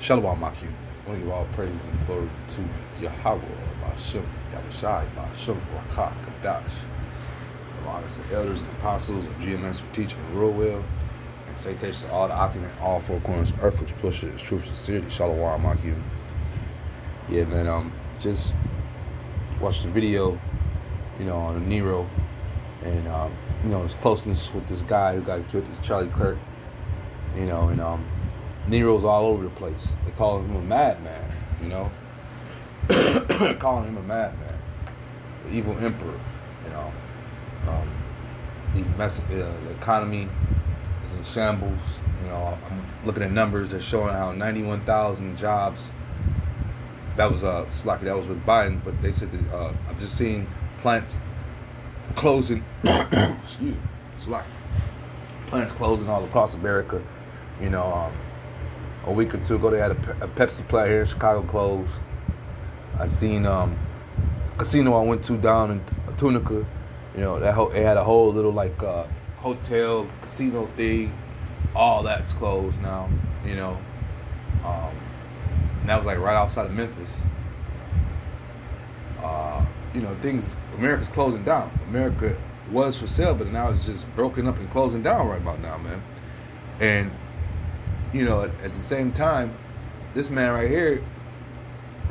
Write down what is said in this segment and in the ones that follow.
Shalom Maki. I want to give all praises and glory to Yahweh, Ba'ashem, Yahushai, Ba'ashem, Rakah, Kadash. Give honor to the elders and apostles of GMS for teaching real well. And salutations to all the occupant, all four corners of earth, which pushes true sincerity. Shalom Maki. Yeah, man, just watched the video, on Nero, and, his closeness with this guy who got killed, this Charlie Kirk, and Nero's all over the place. They call him a madman, calling him a madman, the evil emperor, he's messing, the economy is in shambles, I'm looking at numbers, they're showing how 91,000 jobs, that was Slocky, that was with Biden, but they said that, I've just seen plants closing, excuse me, Slocky, plants closing all across America, a week or two ago, they had a Pepsi plant here in Chicago closed. I seen casino I went to down in Tunica. They had a whole little hotel casino thing. All that's closed now. And that was right outside of Memphis. America's closing down. America was for sale, but now it's just broken up and closing down right about now, man. And at the same time, this man right here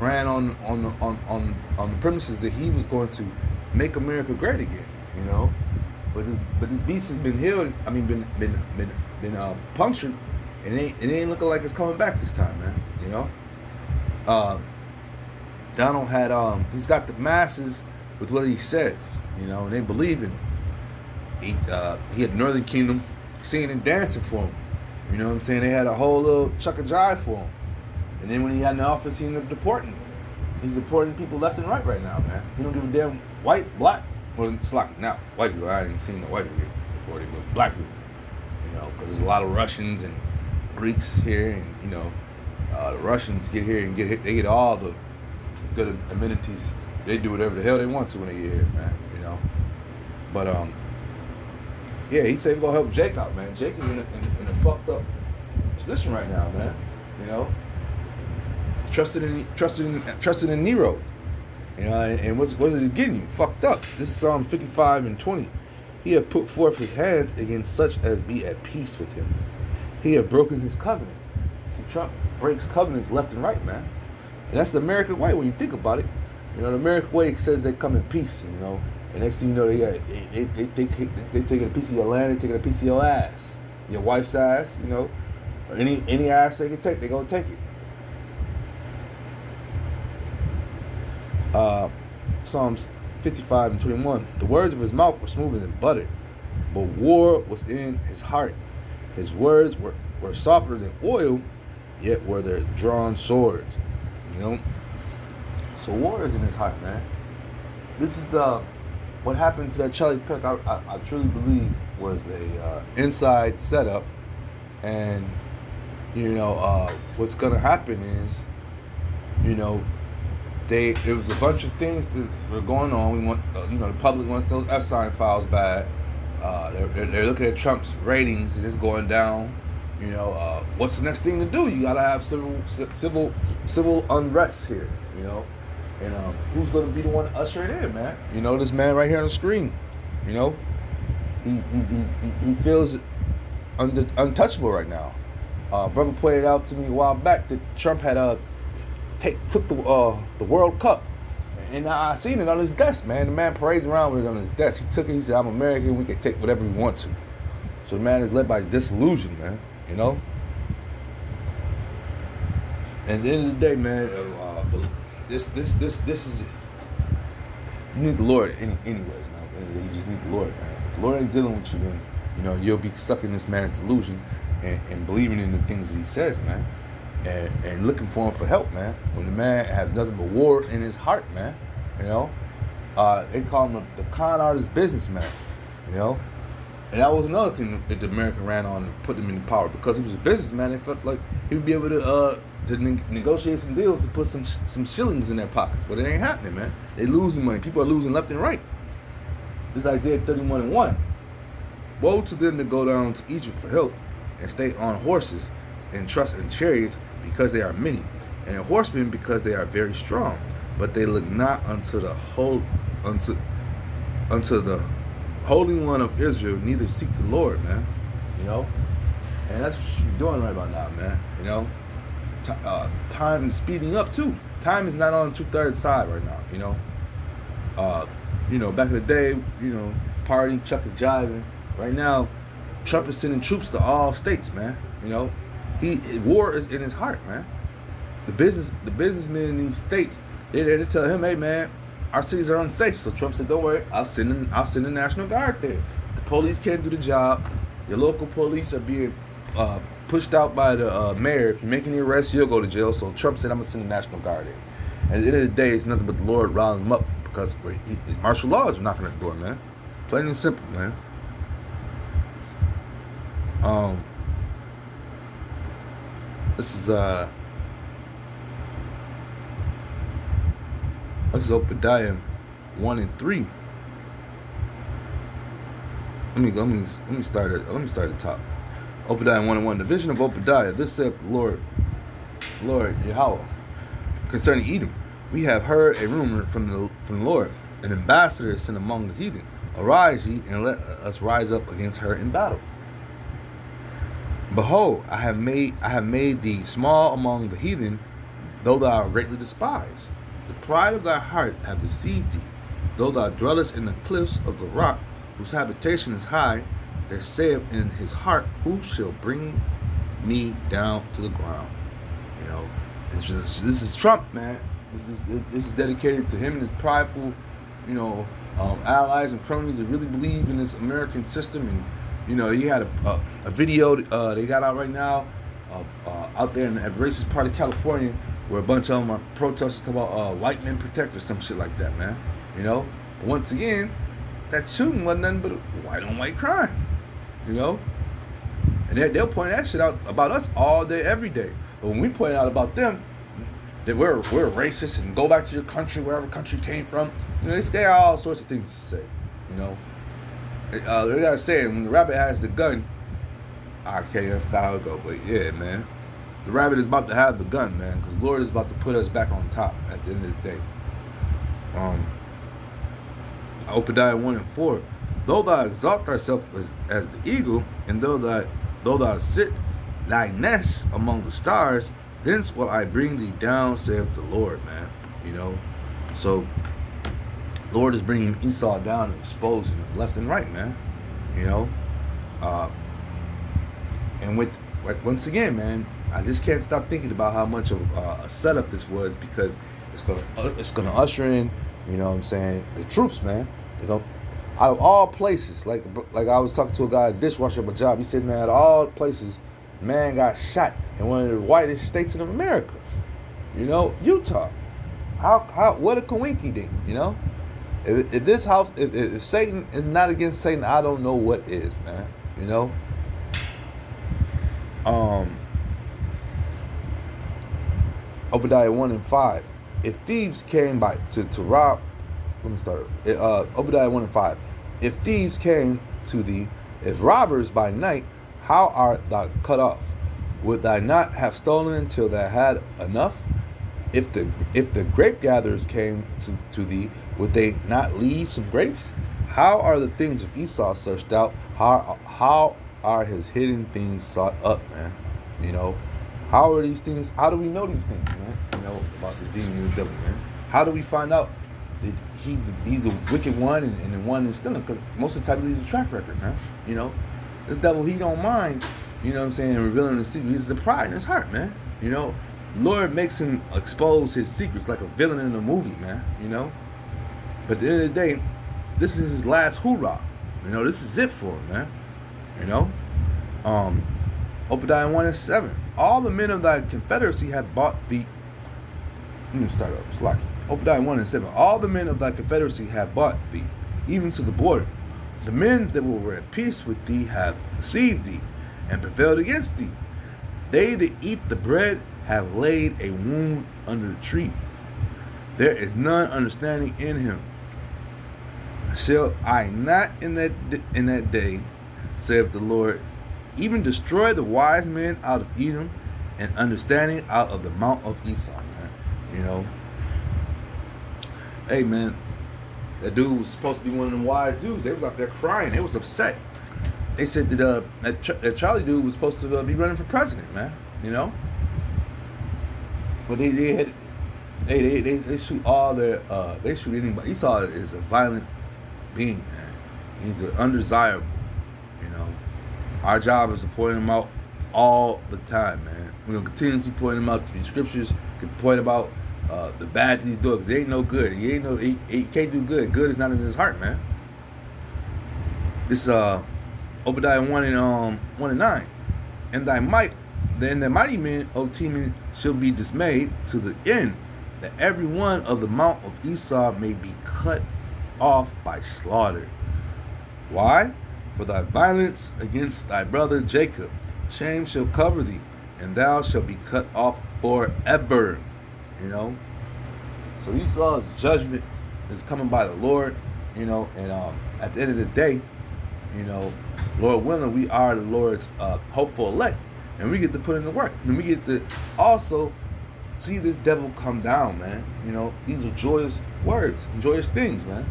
ran on the premises that he was going to make America great again. But this beast has been healed. I mean, been punctured, and it ain't looking like it's coming back this time, man. Donald had he's got the masses with what he says, and they believe in him. He had Northern Kingdom singing and dancing for him. You know what I'm saying? They had a whole little chuck of jive for him. And then when he got in the office, he ended up deporting them. He's deporting people left and right now, man. He don't give a damn white, black. Well, it's like, now, white people, I ain't seen no white people deported, but black people. Because there's a lot of Russians and Greeks here, and, the Russians get here and they get all the good amenities. They do whatever the hell they want to when they get here, man, But, yeah, he said he's gonna help Jake out, man. Jake is in a fucked up position right now, man. Trusted in Nero. And what is it getting you? Fucked up. This is Psalm 55:20. He have put forth his hands against such as be at peace with him. He have broken his covenant. See, Trump breaks covenants left and right, man. And that's the American way when you think about it. The American way says they come in peace, And next thing you know, they taking a piece of your land, they taking a piece of your ass, your wife's ass, or any ass they can take, they gonna take it. Psalms 55:21. The words of his mouth were smoother than butter, but war was in his heart. His words were softer than oil, yet were there drawn swords. So war is in his heart, man. This is what happened to that Charlie Kirk, I truly believe was a inside setup, and what's gonna happen is, it was a bunch of things that were going on. We want, the public wants those Epstein files bad. They're looking at Trump's ratings and it's going down. What's the next thing to do? You gotta have civil unrest here. And who's going to be the one to usher it in, man? This man right here on the screen. He feels untouchable right now. Brother pointed out to me a while back that Trump had took the World Cup, and I seen it on his desk, man. The man parades around with it on his desk. He took it. He said, "I'm American. We can take whatever we want to." So the man is led by disillusion, man. And at the end of the day, man. This is it. You need the Lord anyways, man. You just need the Lord, man. If the Lord ain't dealing with you, then you'll be stuck in this man's delusion and believing in the things that he says, man. And looking for him for help, man. When the man has nothing but war in his heart, man. They call him the con artist businessman, And that was another thing that the American ran on and put him in power, because he was a businessman. They felt like he would be able to negotiate some deals to put some shillings in their pockets, but it ain't happening, man. They losing money. People are losing left and right. This is Isaiah 31:1. Woe to them that go down to Egypt for help and stay on horses and trust in chariots because they are many, and horsemen because they are very strong. But they look not unto the Holy One of Israel, neither seek the Lord, man. You know, and that's what you're doing right about now, man. You know, time is speeding up too. Time is not on 2/3 side right now. Back in the day, partying, chucking, jiving. Right now, Trump is sending troops to all states, man. War is in his heart, man. The businessmen in these states, they're there to tell him, hey, man, our cities are unsafe. So Trump said, don't worry, I'll send the National Guard there. The police can't do the job. Your local police are being pushed out by the mayor. If you make any arrests, you'll go to jail. So Trump said, I'm going to send the National Guard in. And at the end of the day, it's nothing but the Lord riling them up because martial law is knocking at the door, man. Plain and simple, man. This is Obadiah 1 and 3. Let me start at the top. Obadiah 1 and 1. The vision of Obadiah. This saith the Lord Yahweh, concerning Edom. We have heard a rumor from the Lord. An ambassador is sent among the heathen. Arise ye, and let us rise up against her in battle. Behold, I have made thee small among the heathen, though thou art greatly despised. The pride of thy heart hath deceived thee, though thou dwellest in the cliffs of the rock, whose habitation is high, that saith in his heart, who shall bring me down to the ground? This is Trump, man. This is dedicated to him and his prideful, allies and cronies that really believe in this American system. And you had a video they got out right now of out there at racist part of California where a bunch of them are protesters talking about white men protect or some shit like that, man. But once again, that shooting wasn't nothing but a white on white crime. And they'll point that shit out about us all day, every day. But when we point out about them, that we're racist and go back to your country, wherever country you came from, they say all sorts of things to say. They got a saying, when the rabbit has the gun, I can't even forget how it go, but yeah, man. The rabbit is about to have the gun, man, because the Lord is about to put us back on top at the end of the day. Obadiah 1 and 4. Though thou exalt thyself as the eagle, and though thou sit thy nest among the stars, thence will I bring thee down, saith the Lord, man. So Lord is bringing Esau down and exposing him left and right, man. And once again, man, I just can't stop thinking about how much of a setup this was, because it's gonna usher in, the troops, man. Out of all places, like I was talking to a guy, a dishwasher at my job. He said, man, out of all places, man got shot in one of the whitest states in America. Utah. How what a coinky dink, If this house, if Satan is not against Satan, I don't know what is, man. Obadiah 1 and 5. If thieves came to rob, let me start. Obadiah 1 and 5. If thieves came to thee, if robbers by night, how art thou cut off? Would thou not have stolen until thou had enough? If the grape gatherers came to thee, would they not leave some grapes? How are the things of Esau searched out? How are his hidden things sought up, man? How are these things? How do we know these things, man? About this demon and this devil, man. How do we find out that he's the wicked one and the one that's stealing? Because most of the time he leaves a track record, man. This devil, he don't mind, revealing the secret. He's the pride in his heart, man. Lord makes him expose his secrets like a villain in a movie, man. But at the end of the day, this is his last hoorah. This is it for him, man. Obadiah 1 and 7. All the men of thy confederacy have bought thee. Let me start up. Slacky. Obadiah 1 and 7. All the men of thy confederacy have bought thee, even to the border. The men that were at peace with thee have deceived thee, and prevailed against thee. They that eat the bread have laid a wound under the tree. There is none understanding in him. Shall I not in that day, saith the Lord, even destroy the wise men out of Edom, and understanding out of the Mount of Esau, man. You know, hey, man, that dude was supposed to be one of them wise dudes. They was out there crying. They was upset. They said that Charlie dude was supposed to be running for president, man. You know, but they shoot all their they shoot anybody. Esau is a violent being, man. He's an undesirable. You know, our job is to point him out all the time, man. We're gonna continuously point him out. The scriptures can point about the bad that he's doing, because he ain't no good. He can't do good. Good is not in his heart, man. This Obadiah 1:9. And thy might, then the mighty men, O Teman, shall be dismayed to the end, that every one of the mount of Esau may be cut off by slaughter. Why? For thy violence against thy brother Jacob, shame shall cover thee, and thou shalt be cut off forever. You know? So Esau's judgment is coming by the Lord, you know, and at the end of the day, you know, Lord willing, we are the Lord's hopeful elect, and we get to put in the work, and we get to also see this devil come down, man. You know, these are joyous words and joyous things, man.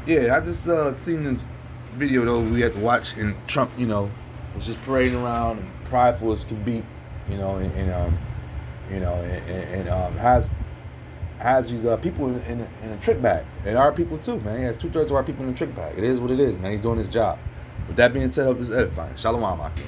Yeah, I just seen this video though we had to watch, and Trump, you know, was just parading around and prideful as can be, you know, and has these people in a trick bag, and our people too, man. He has 2/3 of our people in a trick bag. It is what it is, man. He's doing his job. With that being said, I hope this is edifying. Shalom, Akim.